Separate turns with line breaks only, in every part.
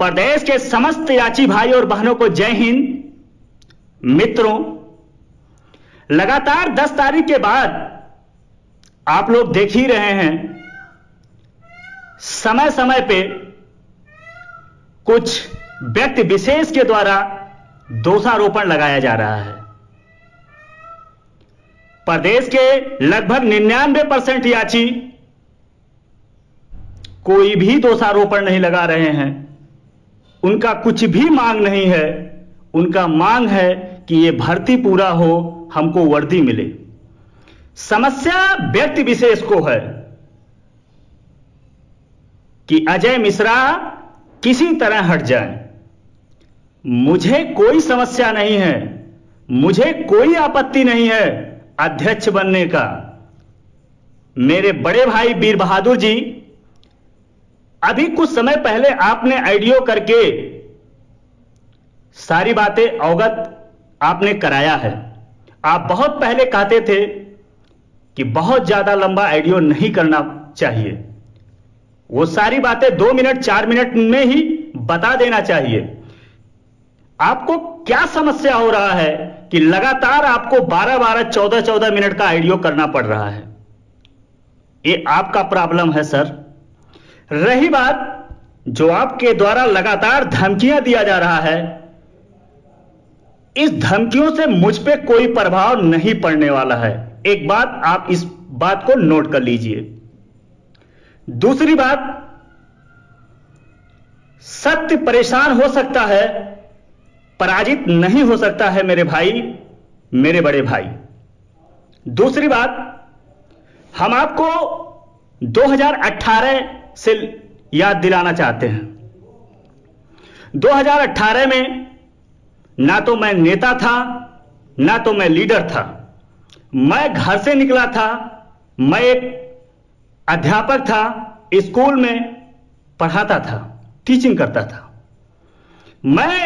प्रदेश के समस्त याची भाई और बहनों को जय हिंद। मित्रों, लगातार 10 तारीख के बाद आप लोग देख ही रहे हैं, समय समय पे कुछ व्यक्ति विशेष के द्वारा दोषारोपण लगाया जा रहा है। प्रदेश के लगभग 99% याची कोई भी दोषारोपण नहीं लगा रहे हैं। उनका कुछ भी मांग नहीं है। उनका मांग है कि यह भर्ती पूरा हो, हमको वर्दी मिले। समस्या व्यक्ति विशेष को है कि अजय मिश्रा किसी तरह हट जाए। मुझे कोई समस्या नहीं है, मुझे कोई आपत्ति नहीं है अध्यक्ष बनने का। मेरे बड़े भाई वीर बहादुर जी, अभी कुछ समय पहले आपने ऑडियो करके सारी बातें अवगत आपने कराया है। आप बहुत पहले कहते थे कि बहुत ज्यादा लंबा ऑडियो नहीं करना चाहिए, वो सारी बातें 2 मिनट 4 मिनट में ही बता देना चाहिए। आपको क्या समस्या हो रहा है कि लगातार आपको 12-12, 14-14 मिनट का ऑडियो करना पड़ रहा है? ये आपका प्रॉब्लम है सर। रही बात जो आपके द्वारा लगातार धमकियां दिया जा रहा है, इस धमकियों से मुझ पे कोई प्रभाव नहीं पड़ने वाला है। एक बात आप इस बात को नोट कर लीजिए। दूसरी बात, सत्य परेशान हो सकता है, पराजित नहीं हो सकता है मेरे भाई, मेरे बड़े भाई। दूसरी बात, हम आपको 2018 से याद दिलाना चाहते हैं। 2018 में ना तो मैं नेता था, ना तो मैं लीडर था। मैं घर से निकला था, मैं एक अध्यापक था, स्कूल में पढ़ाता था, टीचिंग करता था। मैं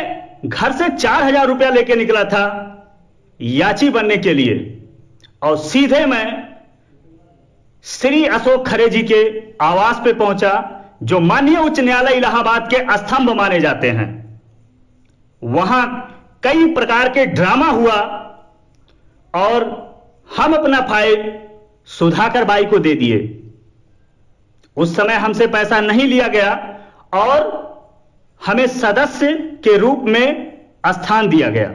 घर से 4,000 रुपया लेके निकला था याची बनने के लिए, और सीधे मैं श्री अशोक खरे जी के आवास पे पहुंचा, जो माननीय उच्च न्यायालय इलाहाबाद के स्तंभ माने जाते हैं। वहां कई प्रकार के ड्रामा हुआ और हम अपना फाइल सुधाकर बाई को दे दिए। उस समय हमसे पैसा नहीं लिया गया और हमें सदस्य के रूप में स्थान दिया गया।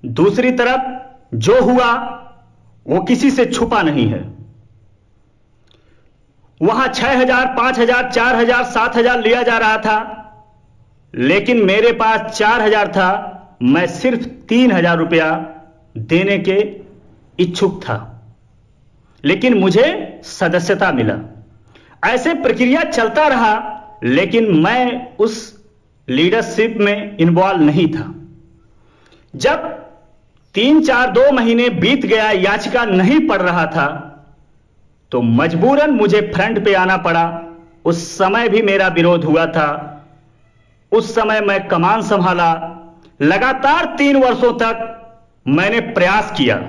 दूसरी तरफ जो हुआ वो किसी से छुपा नहीं है। वहां 6,000, 5,000, 4,000, 7,000 लिया जा रहा था, लेकिन मेरे पास 4,000 था। मैं सिर्फ 3,000 रुपया देने के इच्छुक था, लेकिन मुझे सदस्यता मिला। ऐसे प्रक्रिया चलता रहा, लेकिन मैं उस लीडरशिप में इन्वॉल्व नहीं था। जब 3-4-2 महीने बीत गया, याचिका नहीं पड़ रहा था, तो मजबूरन मुझे फ्रंट पे आना पड़ा। उस समय भी मेरा विरोध हुआ था। उस समय मैं कमान संभाला। लगातार 3 वर्षों तक मैंने प्रयास किया,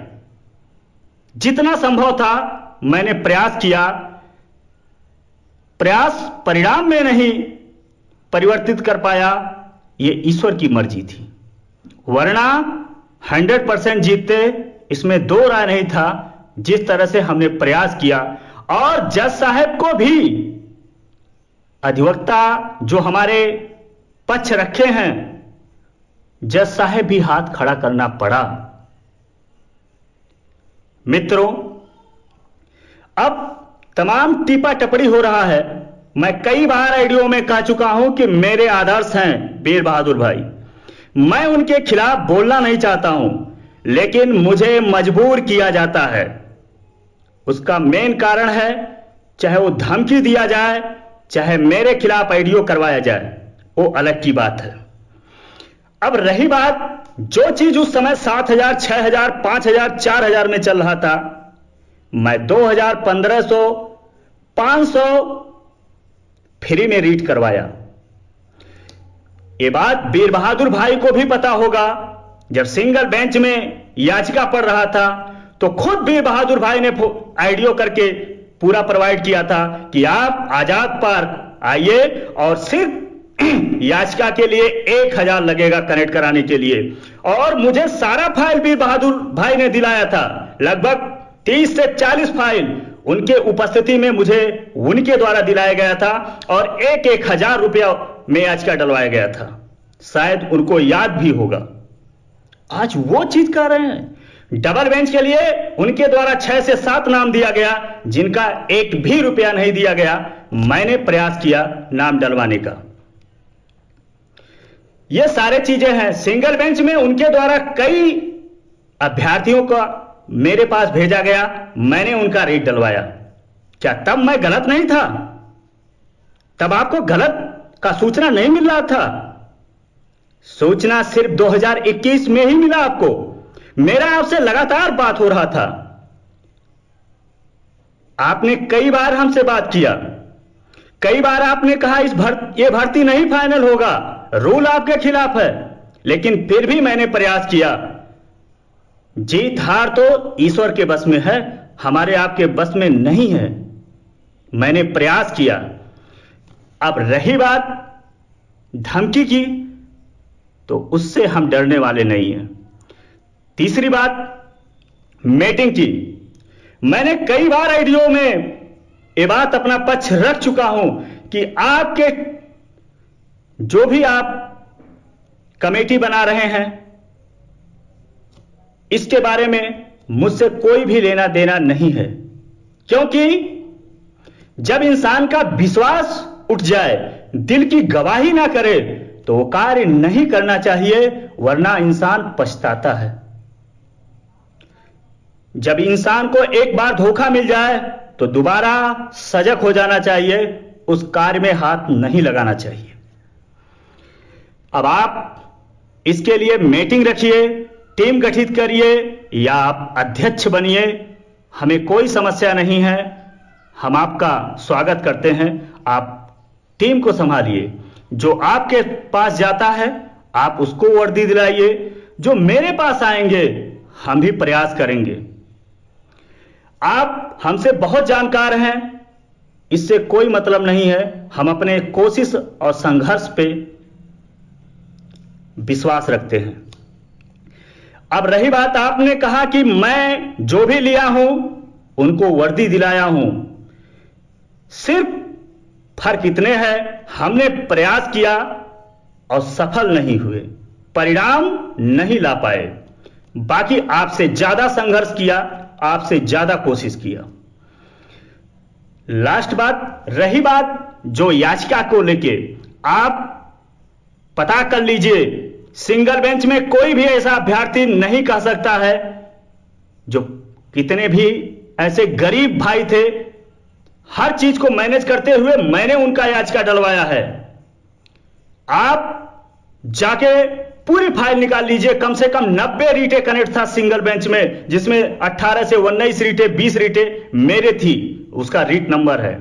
जितना संभव था मैंने प्रयास किया। प्रयास परिणाम में नहीं परिवर्तित कर पाया, यह ईश्वर की मर्जी थी। वरना 100% जीतते, इसमें 2 राय नहीं था। जिस तरह से हमने प्रयास किया, और जज साहब को भी, अधिवक्ता जो हमारे पक्ष रखे हैं, जज साहब भी हाथ खड़ा करना पड़ा। मित्रों, अब तमाम टीपा टपड़ी हो रहा है। मैं कई बार ऑडियो में कह चुका हूं कि मेरे आदर्श हैं वीर बहादुर भाई। मैं उनके खिलाफ बोलना नहीं चाहता हूं, लेकिन मुझे मजबूर किया जाता है। उसका मेन कारण है, चाहे वो धमकी दिया जाए, चाहे मेरे खिलाफ ऑडियो करवाया जाए, वो अलग की बात है। अब रही बात, जो चीज उस समय 7,000, 6,000, 5,000, 4,000 में चल रहा था, मैं 2,000, 1,500, 500 फ्री में रीड करवाया। ये बात वीर बहादुर भाई को भी पता होगा। जब सिंगल बेंच में याचिका पढ़ रहा था, तो खुद वीर बहादुर भाई ने ऑडियो करके पूरा प्रोवाइड किया था कि आप आजाद पार्क आइए और सिर्फ याचिका के लिए 1000 लगेगा कनेक्ट कराने के लिए। और मुझे सारा फाइल वीर बहादुर भाई ने दिलाया था, लगभग 30 से 40 फाइल उनके उपस्थिति में मुझे उनके द्वारा दिलाया गया था और 1000 रुपया में याचिका डलवाया गया था। शायद उनको याद भी होगा। आज वो चीज कर रहे हैं। डबल बेंच के लिए उनके द्वारा 6 से 7 नाम दिया गया, जिनका 1 भी रुपया नहीं दिया गया। मैंने प्रयास किया नाम डलवाने का। ये सारे चीजें हैं। सिंगल बेंच में उनके द्वारा कई अभ्यर्थियों का मेरे पास भेजा गया, मैंने उनका रेट डलवाया। क्या तब मैं गलत नहीं था? तब आपको गलत का सूचना नहीं मिल रहा था? सूचना सिर्फ 2021 में ही मिला आपको। मेरा आपसे लगातार बात हो रहा था। आपने कई बार हमसे बात किया, कई बार आपने कहा ये भर्ती नहीं फाइनल होगा, रूल आपके खिलाफ है। लेकिन फिर भी मैंने प्रयास किया। जीत हार तो ईश्वर के बस में है, हमारे आपके बस में नहीं है। मैंने प्रयास किया। अब रही बात धमकी की, तो उससे हम डरने वाले नहीं हैं। तीसरी बात मीटिंग की। मैंने कई बार आईडियो में ये बात अपना पक्ष रख चुका हूं कि आपके जो भी आप कमेटी बना रहे हैं, इसके बारे में मुझसे कोई भी लेना देना नहीं है। क्योंकि जब इंसान का विश्वास उठ जाए, दिल की गवाही ना करे, तो वो कार्य नहीं करना चाहिए, वरना इंसान पछताता है। जब इंसान को एक बार धोखा मिल जाए तो दोबारा सजग हो जाना चाहिए, उस कार्य में हाथ नहीं लगाना चाहिए। अब आप इसके लिए मीटिंग रखिए, टीम गठित करिए या आप अध्यक्ष बनिए, हमें कोई समस्या नहीं है। हम आपका स्वागत करते हैं। आप टीम को संभालिए। जो आपके पास जाता है आप उसको वर्दी दिलाइए। जो मेरे पास आएंगे हम भी प्रयास करेंगे। आप हमसे बहुत जानकार हैं, इससे कोई मतलब नहीं है। हम अपने कोशिश और संघर्ष पे विश्वास रखते हैं। अब रही बात, आपने कहा कि मैं जो भी लिया हूं उनको वर्दी दिलाया हूं। सिर्फ फर्क इतने हैं, हमने प्रयास किया और सफल नहीं हुए, परिणाम नहीं ला पाए। बाकी आपसे ज्यादा संघर्ष किया, आपसे ज्यादा कोशिश किया। लास्ट बात, रही बात जो याचिका को लेके, आप पता कर लीजिए, सिंगल बेंच में कोई भी ऐसा अभ्यर्थी नहीं कह सकता है। जो कितने भी ऐसे गरीब भाई थे, हर चीज को मैनेज करते हुए मैंने उनका याचिका डलवाया है। आप जाके पूरी फाइल निकाल लीजिए। कम से कम 90 रीटें कनेक्ट था सिंगल बेंच में, जिसमें 18 से 19 रीटें, 20 रीटें मेरे थी, उसका रीट नंबर है।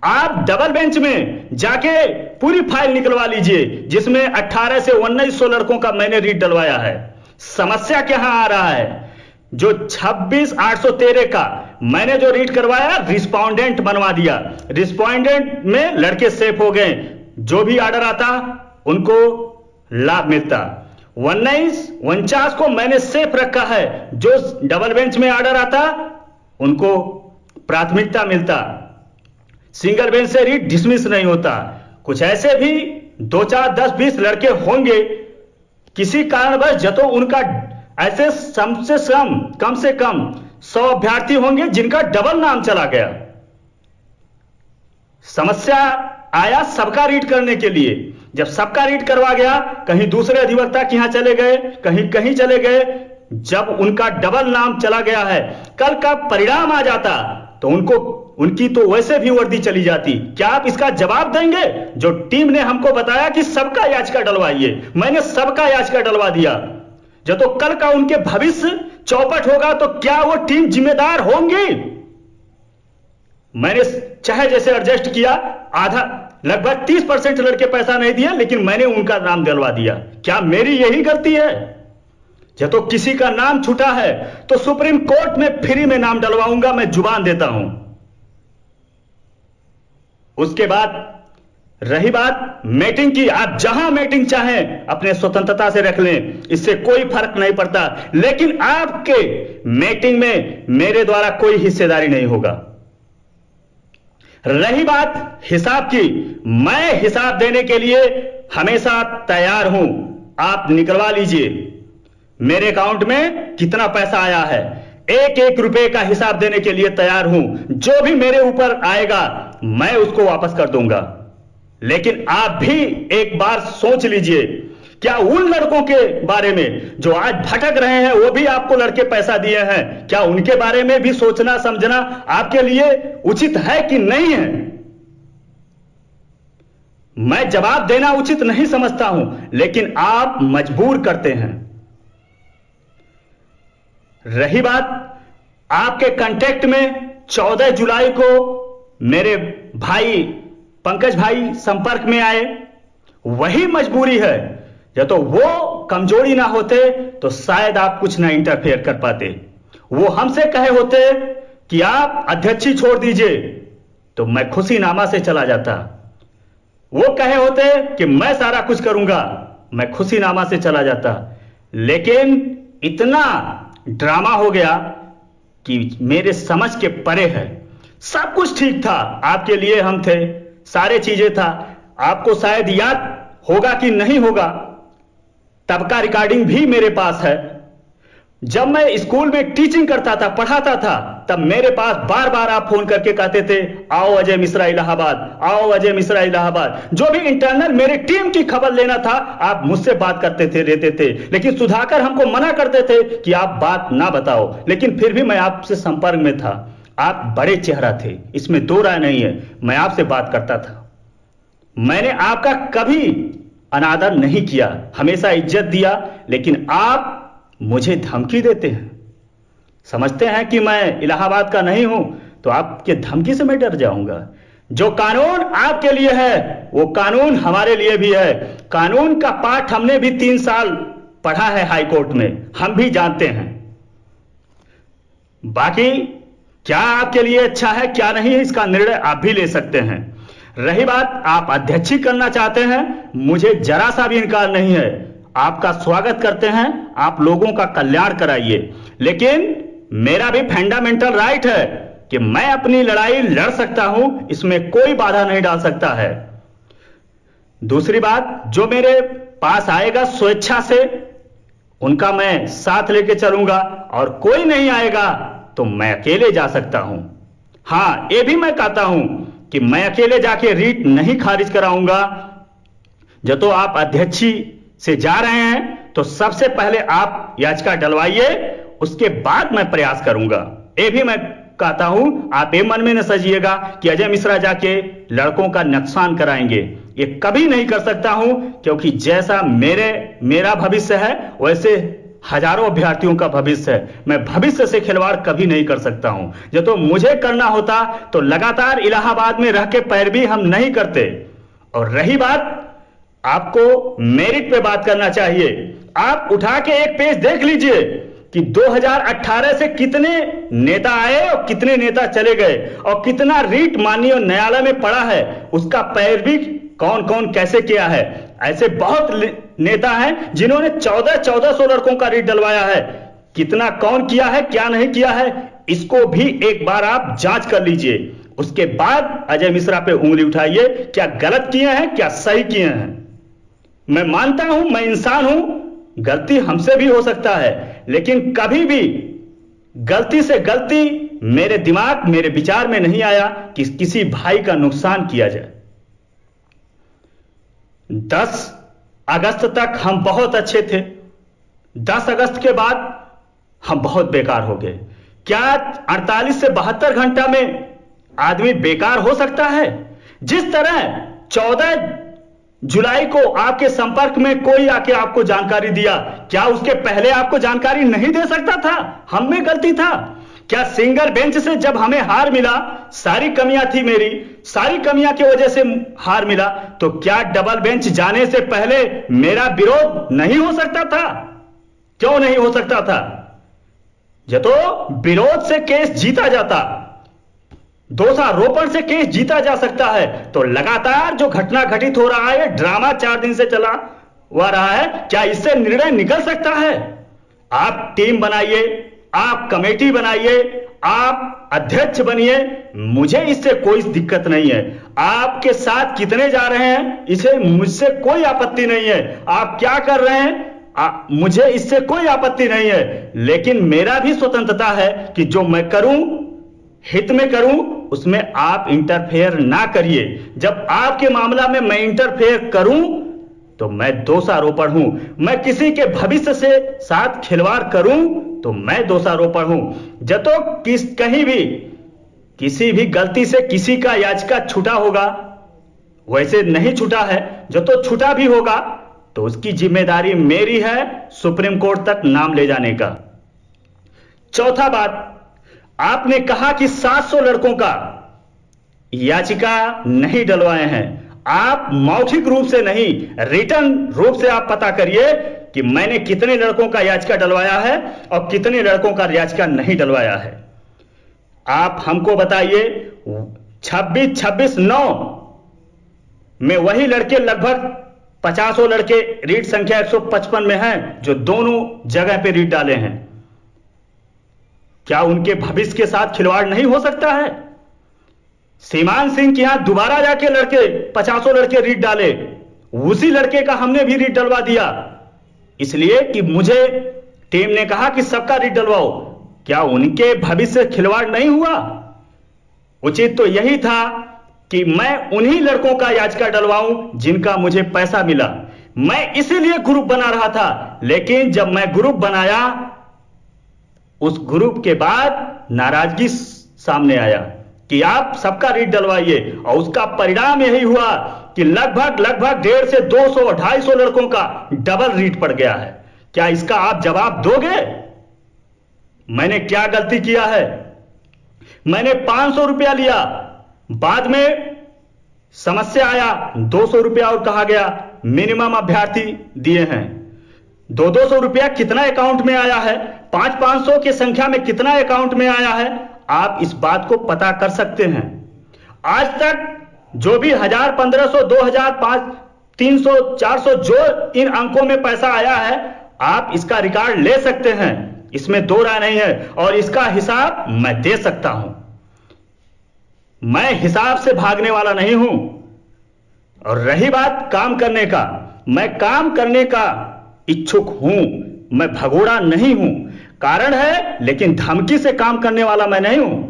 आप डबल बेंच में जाके पूरी फाइल निकलवा लीजिए, जिसमें 18 से 1900 लड़कों का मैंने रीट डलवाया है। समस्या क्या आ रहा है? जो 26,813 का मैंने जो रीट करवाया, रिस्पोंडेंट बनवा दिया। रिस्पोंडेंट में लड़के सेफ हो गए, जो भी ऑर्डर आता उनको लाभ मिलता। 1949 को मैंने सेफ रखा है, जो डबल बेंच में ऑर्डर आता उनको प्राथमिकता मिलता। सिंगल बेंच से रीट डिसमिस नहीं होता। कुछ ऐसे भी 2, 4, 10, 20 लड़के होंगे, किसी कारणवश जतो उनका ऐसे कम से कम 100 अभ्यर्थी होंगे जिनका डबल नाम चला गया। समस्या आया सबका रीट करने के लिए। जब सबका रीट करवा गया, कहीं दूसरे अधिवक्ता के यहां चले गए, कहीं कहीं चले गए। जब उनका डबल नाम चला गया है, कल का परिणाम आ जाता तो उनकी तो वैसे भी वर्दी चली जाती। क्या आप इसका जवाब देंगे? जो टीम ने हमको बताया कि सबका याचिका डलवाइए, मैंने सबका याचिका डलवा दिया। जब तो कल का उनके भविष्य चौपट होगा तो क्या वो टीम जिम्मेदार होंगी? मैंने चाहे जैसे एडजस्ट किया, आधा लगभग 30% लड़के पैसा नहीं दिया, लेकिन मैंने उनका नाम डलवा दिया। क्या मेरी यही गलती है? जब तो किसी का नाम छूटा है तो सुप्रीम कोर्ट में फ्री में नाम डलवाऊंगा, मैं जुबान देता हूं। उसके बाद रही बात मीटिंग की, आप जहां मीटिंग चाहें अपने स्वतंत्रता से रख लें, इससे कोई फर्क नहीं पड़ता, लेकिन आपके मीटिंग में मेरे द्वारा कोई हिस्सेदारी नहीं होगा। रही बात हिसाब की, मैं हिसाब देने के लिए हमेशा तैयार हूं। आप निकलवा लीजिए मेरे अकाउंट में कितना पैसा आया है, एक एक रुपए का हिसाब देने के लिए तैयार हूं। जो भी मेरे ऊपर आएगा मैं उसको वापस कर दूंगा। लेकिन आप भी एक बार सोच लीजिए, क्या उन लड़कों के बारे में जो आज भटक रहे हैं, वो भी आपको लड़के पैसा दिए हैं, क्या उनके बारे में भी सोचना समझना आपके लिए उचित है कि नहीं है? मैं जवाब देना उचित नहीं समझता हूं, लेकिन आप मजबूर करते हैं। रही बात आपके कांटेक्ट में 14 जुलाई को मेरे भाई पंकज भाई संपर्क में आए, वही मजबूरी है। या तो वो कमजोरी ना होते तो शायद आप कुछ ना इंटरफेयर कर पाते। वो हमसे कहे होते कि आप अध्यक्षी छोड़ दीजिए तो मैं खुशीनामा से चला जाता। वो कहे होते कि मैं सारा कुछ करूंगा, मैं खुशीनामा से चला जाता। लेकिन इतना ड्रामा हो गया कि मेरे समझ के परे है। सब कुछ ठीक था, आपके लिए हम थे, सारे चीजें था। आपको शायद याद होगा कि नहीं होगा, तब का रिकॉर्डिंग भी मेरे पास है। जब मैं स्कूल में टीचिंग करता था, पढ़ाता था, तब मेरे पास बार बार आप फोन करके कहते थे, आओ अजय मिश्रा इलाहाबाद, आओ अजय मिश्रा इलाहाबाद। जो भी इंटरनल मेरे टीम की खबर लेना था आप मुझसे बात करते थे, रहते थे। लेकिन सुधाकर हमको मना करते थे कि आप बात ना बताओ, लेकिन फिर भी मैं आपसे संपर्क में था। आप बड़े चेहरा थे, इसमें दो राय नहीं है। मैं आपसे बात करता था, मैंने आपका कभी अनादर नहीं किया, हमेशा इज्जत दिया। लेकिन आप मुझे धमकी देते हैं, समझते हैं कि मैं इलाहाबाद का नहीं हूं, तो आपके धमकी से मैं डर जाऊंगा। जो कानून आपके लिए है वो कानून हमारे लिए भी है। कानून का पाठ हमने भी 3 साल पढ़ा है हाई कोर्ट में, हम भी जानते हैं। बाकी क्या आपके लिए अच्छा है क्या नहीं है, इसका निर्णय आप भी ले सकते हैं। रही बात आप अध्यक्षी करना चाहते हैं, मुझे जरा सा भी इनकार नहीं है। आपका स्वागत करते हैं, आप लोगों का कल्याण कराइए। लेकिन मेरा भी फंडामेंटल राइट है कि मैं अपनी लड़ाई लड़ सकता हूं, इसमें कोई बाधा नहीं डाल सकता है। दूसरी बात, जो मेरे पास आएगा स्वेच्छा से उनका मैं साथ लेके चलूंगा, और कोई नहीं आएगा तो मैं अकेले जा सकता हूं। हां, यह भी मैं कहता हूं कि मैं अकेले जाके रीट नहीं खारिज कराऊंगा। जब तो आप अध्यक्षी से जा रहे हैं तो सबसे पहले आप याचिका डलवाइए, उसके बाद मैं प्रयास करूंगा। यह भी मैं कहता हूं, आप ये मन में न सजिएगा कि अजय मिश्रा जाके लड़कों का नुकसान कराएंगे। ये कभी नहीं कर सकता हूं, क्योंकि जैसा मेरा भविष्य है वैसे हजारों अभ्यर्थियों का भविष्य है। मैं भविष्य से खिलवाड़ कभी नहीं कर सकता हूं। जब तो मुझे करना होता तो लगातार इलाहाबाद में रह के पैरवी हम नहीं करते। और रही बात, आपको मेरिट पे बात करना चाहिए। आप उठा के एक पेज देख लीजिए कि 2018 से कितने नेता आए और कितने नेता चले गए, और कितना रीट माननीय न्यायालय में पड़ा है, उसका पैरवी कौन कौन कैसे किया है। ऐसे बहुत नेता हैं जिन्होंने 1400 लड़कों का रीट डलवाया है। कितना कौन किया है क्या नहीं किया है, इसको भी एक बार आप जांच कर लीजिए। उसके बाद अजय मिश्रा पे उंगली उठाइए, क्या गलत किए हैं क्या सही किए हैं। मैं मानता हूं, मैं इंसान हूं, गलती हमसे भी हो सकता है, लेकिन कभी भी गलती से गलती मेरे दिमाग मेरे विचार में नहीं आया कि किसी भाई का नुकसान किया जाए। 10 अगस्त तक हम बहुत अच्छे थे, 10 अगस्त के बाद हम बहुत बेकार हो गए। क्या 48 से 72 घंटा में आदमी बेकार हो सकता है? जिस तरह 14 जुलाई को आपके संपर्क में कोई आके आपको जानकारी दिया, क्या उसके पहले आपको जानकारी नहीं दे सकता था? हम में गलती था क्या? सिंगल बेंच से जब हमें हार मिला, सारी कमियां थी मेरी, सारी कमियां की वजह से हार मिला, तो क्या डबल बेंच जाने से पहले मेरा विरोध नहीं हो सकता था? क्यों नहीं हो सकता था? जब तो विरोध से केस जीता जाता। दोषारोपण से केस जीता जा सकता है। तो लगातार जो घटना घटित हो रहा है, ड्रामा 4 दिन से चला हुआ रहा है, क्या इससे निर्णय निकल सकता है? आप टीम बनाइए, आप कमेटी बनाइए, आप अध्यक्ष बनिए, मुझे इससे कोई दिक्कत नहीं है। आपके साथ कितने जा रहे हैं इसे मुझसे कोई आपत्ति नहीं है। आप क्या कर रहे हैं मुझे इससे कोई आपत्ति नहीं है। लेकिन मेरा भी स्वतंत्रता है कि जो मैं करूं, हित में करूं, उसमें आप इंटरफेयर ना करिए। जब आपके मामला में मैं इंटरफेयर करूं तो मैं दोषारोपण हूं। मैं किसी के भविष्य से साथ खिलवाड़ करूं तो मैं दोषारोपण हूं। जब तो कहीं भी किसी भी गलती से किसी का याचिका छूटा होगा, वैसे नहीं छूटा है, जो तो छूटा भी होगा तो उसकी जिम्मेदारी मेरी है सुप्रीम कोर्ट तक नाम ले जाने का। चौथा बात, आपने कहा कि 700 लड़कों का याचिका नहीं डलवाए हैं। आप मौखिक रूप से नहीं, रिटर्न रूप से आप पता करिए कि मैंने कितने लड़कों का याचिका डलवाया है और कितने लड़कों का याचिका नहीं डलवाया है। आप हमको बताइए। 26/26/9 में वही लड़के, लगभग 50 लड़के, रीट संख्या 155 में हैं, जो दोनों जगह पे रीट डाले हैं। क्या उनके भविष्य के साथ खिलवाड़ नहीं हो सकता है? सीमान सिंह के यहां दोबारा जाके लड़के 50 लड़के रीट डाले, उसी लड़के का हमने भी रीट डलवा दिया, इसलिए कि मुझे टीम ने कहा कि सबका रीट डलवाओ। क्या उनके भविष्य से खिलवाड़ नहीं हुआ? उचित तो यही था कि मैं उन्हीं लड़कों का याचिका डलवाऊं जिनका मुझे पैसा मिला। मैं इसीलिए ग्रुप बना रहा था, लेकिन जब मैं ग्रुप बनाया, उस ग्रुप के बाद नाराजगी सामने आया कि आप सबका रीट डलवाइए, और उसका परिणाम यही हुआ कि लगभग 150 से 200 250 लड़कों का डबल रीट पड़ गया है। क्या इसका आप जवाब दोगे? मैंने क्या गलती किया है? मैंने 500 रुपया लिया, बाद में समस्या आया, 200 रुपया और कहा गया। मिनिमम अभ्यर्थी दिए हैं। 200 रुपया कितना अकाउंट में आया है, 500 की संख्या में कितना अकाउंट में आया है, आप इस बात को पता कर सकते हैं। आज तक जो भी 1000, 1500, 2000, 500, 300, 400 जो इन अंकों में पैसा आया है, आप इसका रिकॉर्ड ले सकते हैं, इसमें दो राय नहीं है, और इसका हिसाब मैं दे सकता हूं। मैं हिसाब से भागने वाला नहीं हूं। और रही बात काम करने का, मैं काम करने का इच्छुक हूं, मैं भगोड़ा नहीं हूं। कारण है, लेकिन धमकी से काम करने वाला मैं नहीं हूं।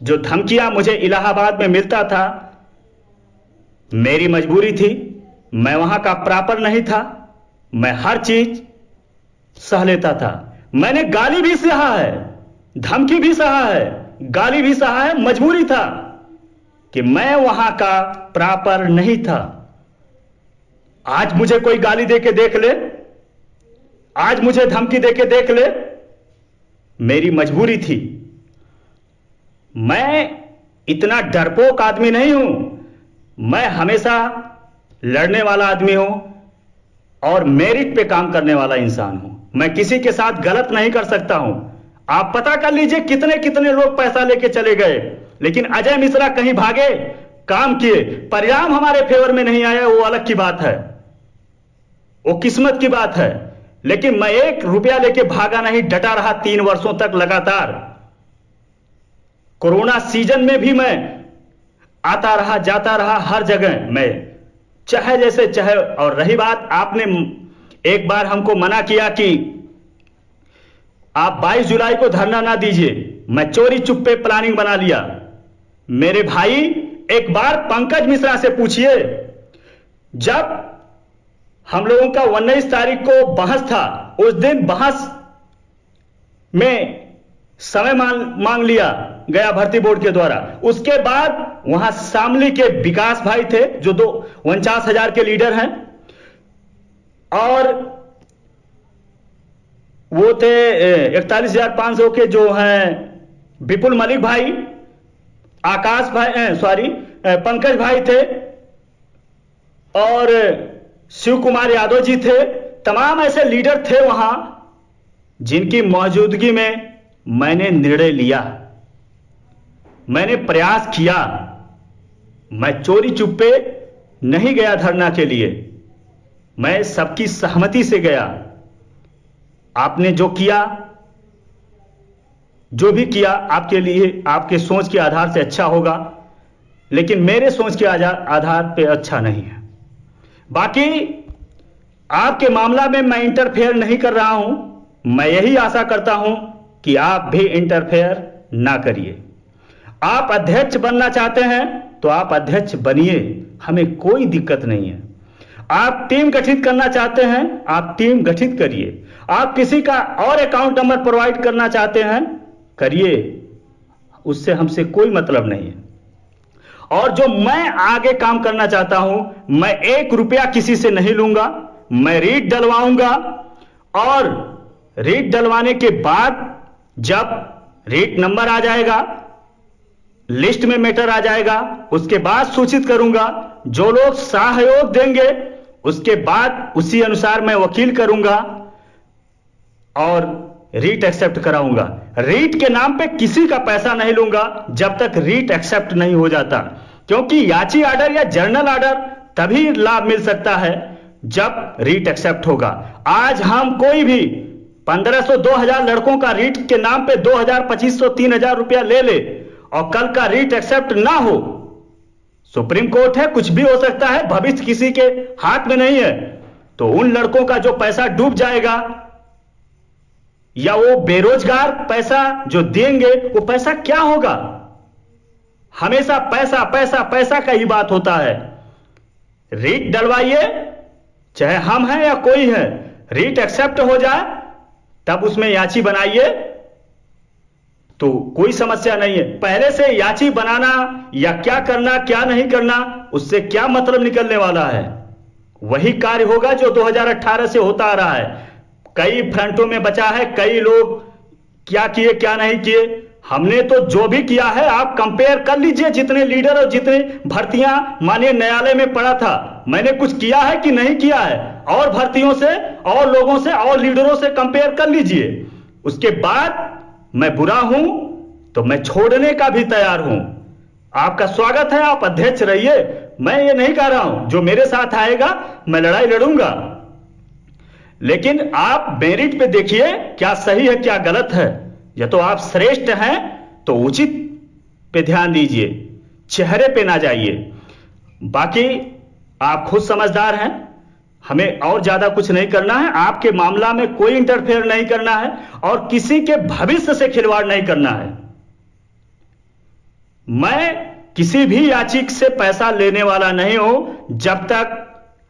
जो धमकियां मुझे इलाहाबाद में मिलता था, मेरी मजबूरी थी, मैं वहां का प्रॉपर नहीं था, मैं हर चीज सह लेता था। मैंने गाली भी सहा है, धमकी भी सहा है, गाली भी सहा है, मजबूरी था कि मैं वहां का प्रॉपर नहीं था। आज मुझे कोई गाली देके देख ले, आज मुझे धमकी देके देख ले, मेरी मजबूरी थी। मैं इतना डरपोक आदमी नहीं हूं, मैं हमेशा लड़ने वाला आदमी हूं और मेरिट पे काम करने वाला इंसान हूं। मैं किसी के साथ गलत नहीं कर सकता हूं। आप पता कर लीजिए कितने कितने लोग पैसा लेके चले गए, लेकिन अजय मिश्रा कहीं भागे, काम किए, परिणाम हमारे फेवर में नहीं आया, वो अलग की बात है, वो किस्मत की बात है। लेकिन मैं 1 रुपया लेके भागा नहीं, डटा रहा 3 वर्षों तक लगातार। कोरोना सीजन में भी मैं आता रहा, जाता रहा, हर जगह मैं चाहे जैसे चाहे। और रही बात, आपने एक बार हमको मना किया कि आप 22 जुलाई को धरना ना दीजिए, मैं चोरी चुप्पे प्लानिंग बना लिया। मेरे भाई, एक बार पंकज मिश्रा से पूछिए, जब हम लोगों का 19 तारीख को बहस था, उस दिन बहस में समय मांग लिया गया भर्ती बोर्ड के द्वारा। उसके बाद वहां शामली के विकास भाई थे, जो 49,000 के लीडर हैं, और वो थे 41,500 के जो हैं विपुल मलिक भाई, आकाश भाई, पंकज भाई थे, और शिव कुमार यादव जी थे। तमाम ऐसे लीडर थे वहां, जिनकी मौजूदगी में मैंने निर्णय लिया। मैंने प्रयास किया। मैं चोरी चुप्पे नहीं गया धरना के लिए, मैं सबकी सहमति से गया। आपने जो किया, जो भी किया आपके लिए, आपके सोच के आधार से अच्छा होगा, लेकिन मेरे सोच के आधार पे अच्छा नहीं है। बाकी आपके मामला में मैं इंटरफेयर नहीं कर रहा हूं। मैं यही आशा करता हूं कि आप भी इंटरफेयर ना करिए। आप अध्यक्ष बनना चाहते हैं तो आप अध्यक्ष बनिए, हमें कोई दिक्कत नहीं है। आप टीम गठित करना चाहते हैं, आप टीम गठित करिए। आप किसी का और अकाउंट नंबर प्रोवाइड करना चाहते हैं, करिए, उससे हमसे कोई मतलब नहीं है। और जो मैं आगे काम करना चाहता हूं, मैं 1 रुपया किसी से नहीं लूंगा। मैं रीट डलवाऊंगा और रीट डलवाने के बाद जब रीट नंबर आ जाएगा, लिस्ट में मैटर आ जाएगा, उसके बाद सूचित करूंगा। जो लोग सहयोग देंगे उसके बाद उसी अनुसार मैं वकील करूंगा और रीट एक्सेप्ट कराऊंगा। रीट के नाम पे किसी का पैसा नहीं लूंगा जब तक रीट एक्सेप्ट नहीं हो जाता, क्योंकि याची ऑर्डर या जर्नल ऑर्डर तभी लाभ मिल सकता है जब रीट एक्सेप्ट होगा। आज हम कोई भी 1500 2000 लड़कों का रीट के नाम पे 2000 2500 3000 रुपया ले ले और कल का रीट एक्सेप्ट ना हो, सुप्रीम कोर्ट है, कुछ भी हो सकता है, भविष्य किसी के हाथ में नहीं है। तो उन लड़कों का जो पैसा डूब जाएगा या वो बेरोजगार पैसा जो देंगे, वो पैसा क्या होगा? हमेशा पैसा पैसा पैसा का ही बात होता है। रीट डलवाइए, चाहे हम हैं या कोई है, रीट एक्सेप्ट हो जाए तब उसमें याची बनाइए तो कोई समस्या नहीं है। पहले से याची बनाना या क्या करना क्या नहीं करना, उससे क्या मतलब निकलने वाला है? वही कार्य होगा जो 2018 से होता आ रहा है। कई फ्रंटों में बचा है, कई लोग क्या किए क्या नहीं किए। हमने तो जो भी किया है आप कंपेयर कर लीजिए, जितने लीडर और जितने भर्तियां माननीय न्यायालय में पड़ा था, मैंने कुछ किया है कि नहीं किया है, और भर्तियों से और लोगों से और लीडरों से कंपेयर कर लीजिए। उसके बाद मैं बुरा हूं तो मैं छोड़ने का भी तैयार हूं। आपका स्वागत है, आप अध्यक्ष रहिए। मैं ये नहीं कह रहा हूं, जो मेरे साथ आएगा मैं लड़ाई लड़ूंगा, लेकिन आप मेरिट पे देखिए क्या सही है क्या गलत है। या तो आप श्रेष्ठ हैं तो उचित पे ध्यान दीजिए, चेहरे पे ना जाइए। बाकी आप खुद समझदार हैं, हमें और ज्यादा कुछ नहीं करना है। आपके मामला में कोई इंटरफेयर नहीं करना है और किसी के भविष्य से खिलवाड़ नहीं करना है। मैं किसी भी याचिक से पैसा लेने वाला नहीं हूं जब तक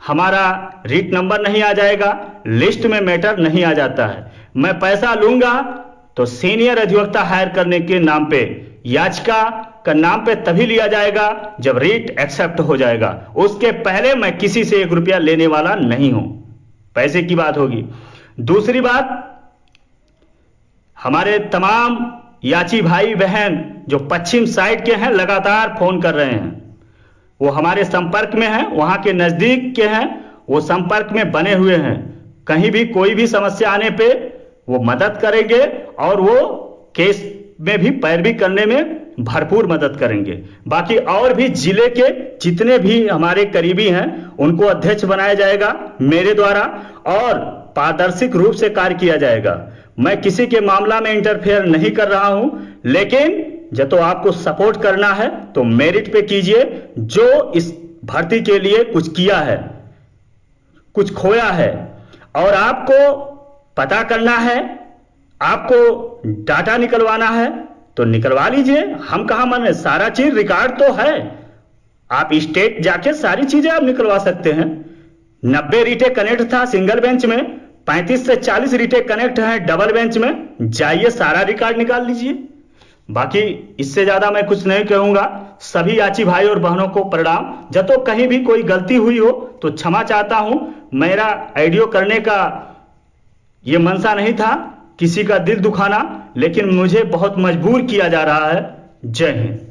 हमारा रीट नंबर नहीं आ जाएगा, लिस्ट में मैटर नहीं आ जाता है। मैं पैसा लूंगा तो सीनियर अधिवक्ता हायर करने के नाम पे, याचिका का नाम पे तभी लिया जाएगा जब रीट एक्सेप्ट हो जाएगा। उसके पहले मैं किसी से 1 रुपया लेने वाला नहीं हूं। पैसे की बात होगी। दूसरी बात, हमारे तमाम याची भाई बहन जो पश्चिम साइड के हैं लगातार फोन कर रहे हैं, वो हमारे संपर्क में हैं, वहां के नजदीक के हैं, वो संपर्क में बने हुए हैं। कहीं भी कोई भी समस्या आने पे वो मदद करेंगे और वो केस में भी पैरवी करने में भरपूर मदद करेंगे। बाकी और भी जिले के जितने भी हमारे करीबी हैं उनको अध्यक्ष बनाया जाएगा मेरे द्वारा और पारदर्शिक रूप से कार्य किया जाएगा। मैं किसी के मामला में इंटरफेयर नहीं कर रहा हूं, लेकिन जब तो आपको सपोर्ट करना है तो मेरिट पे कीजिए। जो इस भर्ती के लिए कुछ किया है, कुछ खोया है और आपको पता करना है, आपको डाटा निकलवाना है तो निकलवा लीजिए। हम कहां माने, सारा चीज रिकॉर्ड तो है। आप स्टेट जाके सारी चीजें आप निकलवा सकते हैं। 90 रीटे कनेक्ट था सिंगल बेंच में, 35 से 40 रीटे कनेक्ट हैं डबल बेंच में। जाइए सारा रिकॉर्ड निकाल लीजिए। बाकी इससे ज्यादा मैं कुछ नहीं कहूंगा। सभी याची भाई और बहनों को प्रणाम। जब तो कहीं भी कोई गलती हुई हो तो क्षमा चाहता हूं। मेरा ऑडियो करने का ये मंशा नहीं था किसी का दिल दुखाना, लेकिन मुझे बहुत मजबूर किया जा रहा है। जय हिंद।